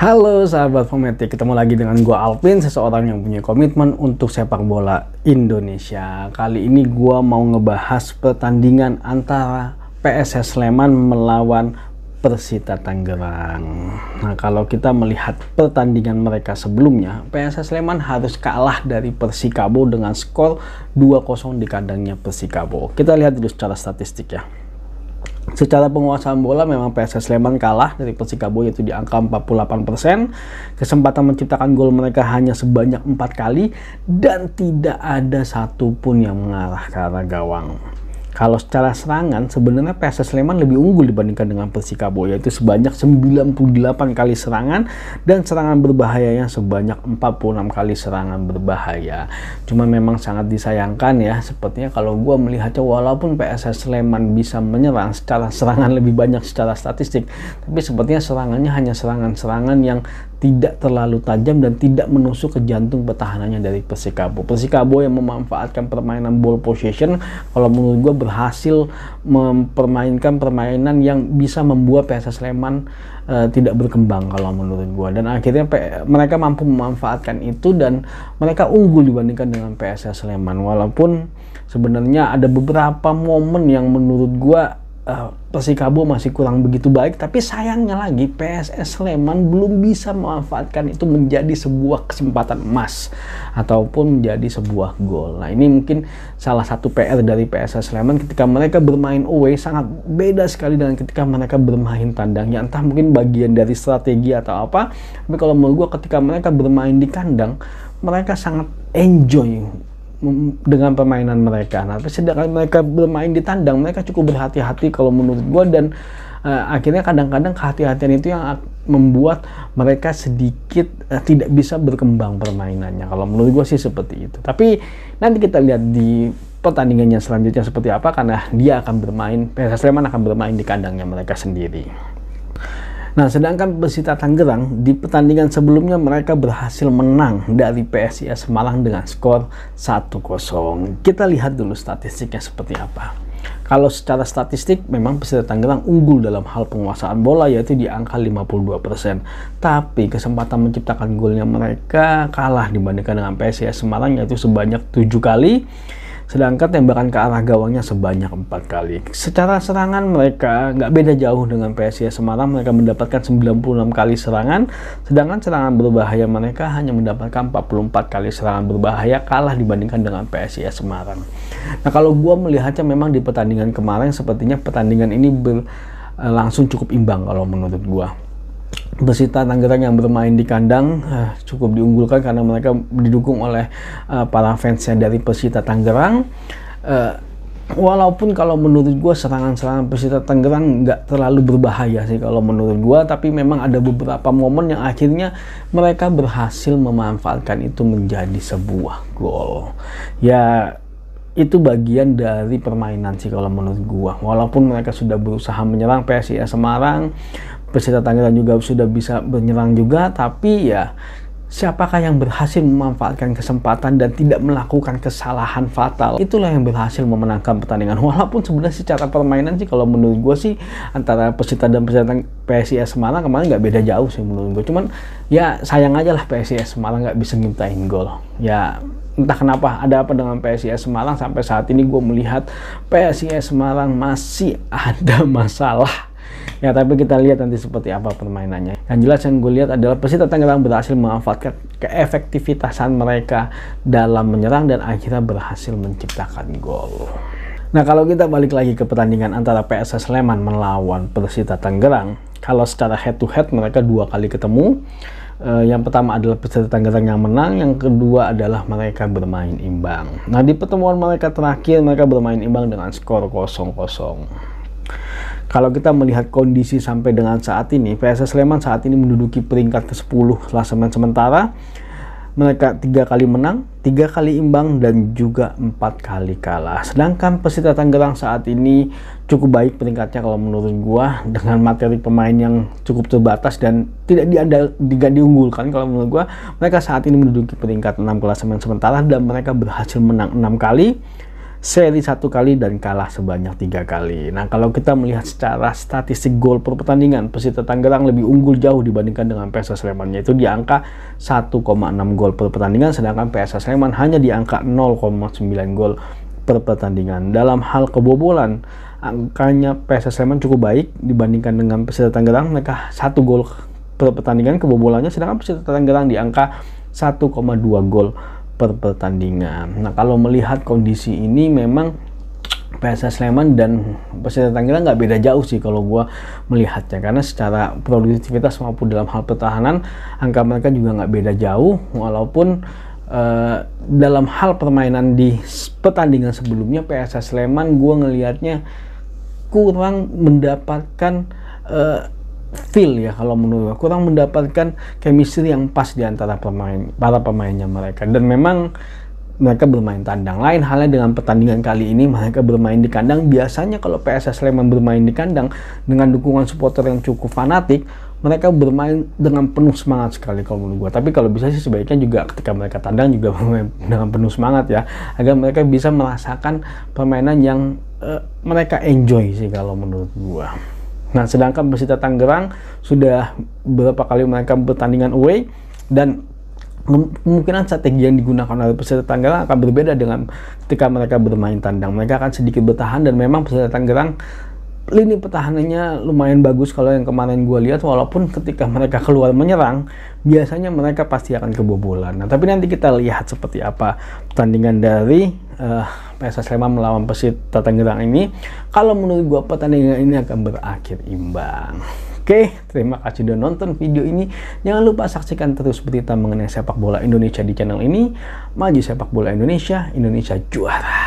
Halo sahabat Fometik, ketemu lagi dengan gua Alvin, seseorang yang punya komitmen untuk sepak bola Indonesia. Kali ini gua mau ngebahas pertandingan antara PSS Sleman melawan Persita Tangerang. Nah, kalau kita melihat pertandingan mereka sebelumnya, PSS Sleman harus kalah dari Persikabo dengan skor 2-0 di kandangnya Persikabo. Kita lihat dulu secara statistik ya. Secara penguasaan bola memang PSS Sleman kalah dari Persikabo yaitu di angka 48%. Kesempatan menciptakan gol mereka hanya sebanyak 4 kali dan tidak ada satupun yang mengarah ke arah gawang. Kalau secara serangan sebenarnya PSS Sleman lebih unggul dibandingkan dengan Persikabo yaitu sebanyak 98 kali serangan dan serangan berbahayanya sebanyak 46 kali serangan berbahaya. Cuma memang sangat disayangkan ya, sepertinya kalau gua melihatnya walaupun PSS Sleman bisa menyerang secara serangan lebih banyak secara statistik, tapi sepertinya serangannya hanya serangan-serangan yang tidak terlalu tajam dan tidak menusuk ke jantung pertahanannya dari Persikabo. Persikabo yang memanfaatkan permainan ball possession, kalau menurut gue berhasil mempermainkan permainan yang bisa membuat PSS Sleman tidak berkembang kalau menurut gue. Dan akhirnya mereka mampu memanfaatkan itu dan mereka unggul dibandingkan dengan PSS Sleman. Walaupun sebenarnya ada beberapa momen yang menurut gue Persikabo masih kurang begitu baik, tapi sayangnya lagi PSS Sleman belum bisa memanfaatkan itu menjadi sebuah kesempatan emas ataupun menjadi sebuah gol. Nah, ini mungkin salah satu PR dari PSS Sleman ketika mereka bermain away sangat beda sekali dengan ketika mereka bermain tandang. Ya entah mungkin bagian dari strategi atau apa, tapi kalau menurut gue ketika mereka bermain di kandang mereka sangat enjoy dengan permainan mereka. Nah, sedangkan mereka bermain di tandang, mereka cukup berhati-hati kalau menurut gue, dan akhirnya kadang-kadang kehati-hatian itu yang membuat mereka sedikit tidak bisa berkembang permainannya. Kalau menurut gue sih seperti itu. Tapi nanti kita lihat di pertandingannya selanjutnya seperti apa, karena dia akan bermain, PSS Sleman akan bermain di kandangnya mereka sendiri. Nah, sedangkan Persita Tangerang di pertandingan sebelumnya mereka berhasil menang dari PSIS Semarang dengan skor 1-0. Kita lihat dulu statistiknya seperti apa. Kalau secara statistik memang Persita Tangerang unggul dalam hal penguasaan bola yaitu di angka 52%. Tapi kesempatan menciptakan golnya mereka kalah dibandingkan dengan PSIS Semarang yaitu sebanyak 7 kali. Sedangkan tembakan ke arah gawangnya sebanyak 4 kali. Secara serangan mereka nggak beda jauh dengan PSIS Semarang. Mereka mendapatkan 96 kali serangan. Sedangkan serangan berbahaya mereka hanya mendapatkan 44 kali serangan berbahaya, kalah dibandingkan dengan PSIS Semarang. Nah, kalau gua melihatnya memang di pertandingan kemarin sepertinya pertandingan ini berlangsung cukup imbang kalau menurut gua. Persita Tangerang yang bermain di kandang cukup diunggulkan karena mereka didukung oleh para fansnya dari Persita Tangerang. Walaupun kalau menurut gue serangan-serangan Persita Tangerang nggak terlalu berbahaya sih kalau menurut gue, tapi memang ada beberapa momen yang akhirnya mereka berhasil memanfaatkan itu menjadi sebuah gol. Ya, itu bagian dari permainan sih kalau menurut gua. Walaupun mereka sudah berusaha menyerang PSIS Semarang, Persita Tangerang juga sudah bisa menyerang juga, tapi ya siapakah yang berhasil memanfaatkan kesempatan dan tidak melakukan kesalahan fatal, itulah yang berhasil memenangkan pertandingan. Walaupun sebenarnya secara permainan sih kalau menurut gue sih antara Persita dan PSIS Semarang kemarin nggak beda jauh sih menurut gue. Cuman ya sayang aja lah PSIS Semarang nggak bisa nyiptain gol. Ya entah kenapa ada apa dengan PSIS Semarang, sampai saat ini gue melihat PSIS Semarang masih ada masalah. Ya, tapi kita lihat nanti seperti apa permainannya. Yang jelas yang gue lihat adalah Persita Tangerang berhasil memanfaatkan keefektivitasan mereka dalam menyerang dan akhirnya berhasil menciptakan gol. Nah, kalau kita balik lagi ke pertandingan antara PSS Sleman melawan Persita Tangerang, kalau secara head to head mereka 2 kali ketemu. Yang pertama adalah Persita Tangerang yang menang, yang kedua adalah mereka bermain imbang. Nah, di pertemuan mereka terakhir mereka bermain imbang dengan skor 0-0. Kalau kita melihat kondisi sampai dengan saat ini, PSS Sleman saat ini menduduki peringkat ke-10 klasemen sementara. Mereka 3 kali menang, 3 kali imbang, dan juga 4 kali kalah. Sedangkan Persita Tangerang saat ini cukup baik peringkatnya kalau menurut gua, dengan materi pemain yang cukup terbatas dan tidak diunggulkan. Kalau menurut gua, mereka saat ini menduduki peringkat 6 klasemen sementara dan mereka berhasil menang 6 kali. seri 1 kali dan kalah sebanyak 3 kali. Nah, kalau kita melihat secara statistik gol per pertandingan, Persita Tangerang lebih unggul jauh dibandingkan dengan PSS Sleman, yaitu di angka 1,6 gol per pertandingan, sedangkan PSS Sleman hanya di angka 0,9 gol per pertandingan. Dalam hal kebobolan, angkanya PSS Sleman cukup baik dibandingkan dengan Persita Tangerang. Mereka 1 gol per pertandingan kebobolannya, sedangkan Persita Tangerang di angka 1,2 gol per pertandingan. Nah, kalau melihat kondisi ini memang PSS Sleman dan Persita Tangerang nggak beda jauh sih kalau gue melihatnya, karena secara produktivitas maupun dalam hal pertahanan angka mereka juga nggak beda jauh, walaupun dalam hal permainan di pertandingan sebelumnya PSS Sleman gue ngelihatnya kurang mendapatkan feel ya, kalau menurut gue kurang mendapatkan chemistry yang pas di antara para pemainnya mereka, dan memang mereka bermain tandang. Lain halnya dengan pertandingan kali ini, mereka bermain di kandang. Biasanya kalau PSS Sleman bermain di kandang dengan dukungan supporter yang cukup fanatik, mereka bermain dengan penuh semangat sekali kalau menurut gue. Tapi kalau bisa sih sebaiknya juga ketika mereka tandang juga bermain dengan penuh semangat ya, agar mereka bisa merasakan permainan yang mereka enjoy sih kalau menurut gue. Nah, sedangkan Persita Tangerang sudah beberapa kali mereka pertandingan away, dan kemungkinan strategi yang digunakan oleh Persita Tangerang akan berbeda dengan ketika mereka bermain tandang. Mereka akan sedikit bertahan, dan memang Persita Tangerang lini pertahanannya lumayan bagus kalau yang kemarin gue lihat, walaupun ketika mereka keluar menyerang biasanya mereka pasti akan kebobolan. Nah, tapi nanti kita lihat seperti apa pertandingan dari PSS Sleman melawan Persita Tangerang ini. Kalau menurut gue pertandingan ini akan berakhir imbang. Oke, terima kasih sudah nonton video ini. Jangan lupa saksikan terus berita mengenai sepak bola Indonesia di channel ini. Maju sepak bola Indonesia, Indonesia juara.